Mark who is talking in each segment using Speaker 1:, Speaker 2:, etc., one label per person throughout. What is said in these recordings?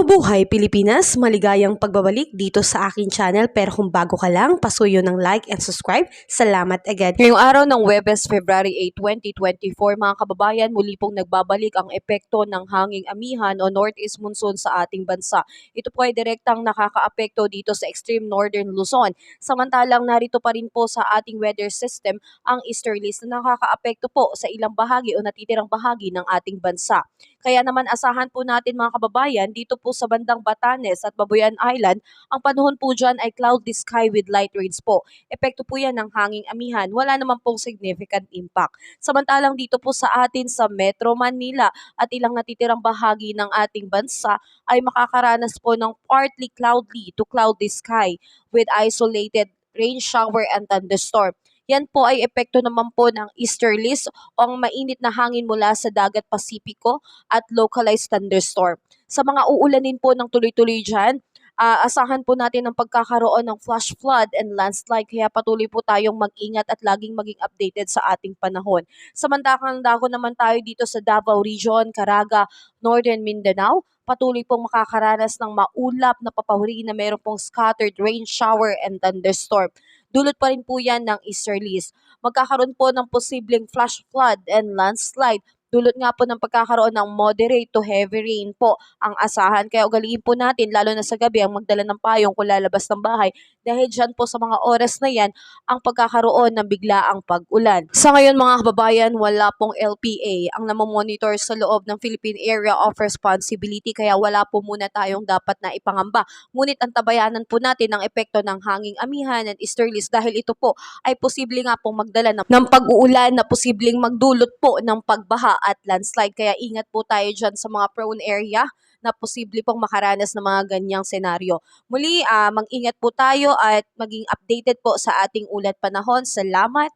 Speaker 1: Mabuhay Pilipinas! Maligayang pagbabalik dito sa aking channel, pero kung bago ka lang, pasuyo ng like and subscribe. Salamat agad!
Speaker 2: Ngayong araw ng Huwebes, February 8, 2024, mga kababayan, muli pong nagbabalik ang epekto ng hanging amihan o northeast monsoon sa ating bansa. Ito po ay direktang nakakaapekto dito sa extreme northern Luzon. Samantalang narito pa rin po sa ating weather system ang easterlies na nakakaapekto po sa ilang bahagi o natitirang bahagi ng ating bansa. Kaya naman asahan po natin mga kababayan dito po sa bandang Batanes at Babuyan Island, ang panahon po dyan ay cloudy sky with light rains po. Epekto po yan ng hanging amihan, wala naman pong significant impact. Samantalang dito po sa atin sa Metro Manila at ilang natitirang bahagi ng ating bansa ay makakaranas po ng partly cloudy to cloudy sky with isolated rain shower and thunderstorm. Yan po ay epekto naman po ng easterlies o ang mainit na hangin mula sa dagat Pasipiko at localized thunderstorm. Sa mga uulanin po ng tuloy-tuloy dyan, asahan po natin ang pagkakaroon ng flash flood and landslide, kaya patuloy po tayong mag-ingat at laging maging updated sa ating panahon. Samantakang dako naman tayo dito sa Davao Region, Caraga, Northern Mindanao, patuloy pong makakaranas ng maulap na papahuri na mayroon pong scattered rain shower and thunderstorm. Dulot pa rin po yan ng easterlies. Magkakaroon po ng posibleng flash flood and landslide. Dulot nga po ng pagkakaroon ng moderate to heavy rain po ang asahan. Kaya ugaliin po natin, lalo na sa gabi, ang magdala ng payong kung lalabas ng bahay. Dahil dyan po sa mga oras na yan, ang pagkakaroon ng biglaang pag-ulan. Sa ngayon mga kababayan, wala pong LPA ang namomonitor sa loob ng Philippine Area of Responsibility. Kaya wala po muna tayong dapat na ipangamba. Ngunit ang tabayanan po natin ang epekto ng hanging amihan and easterlies dahil ito po ay posible nga pong magdala ng pag-uulan na posibleng magdulot po ng pagbaha at landslide. Kaya ingat po tayo dyan sa mga prone area na posible pong makaranas ng mga ganyang senaryo. Muli, mag-ingat po tayo at maging updated po sa ating ulat panahon. Salamat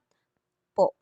Speaker 2: po.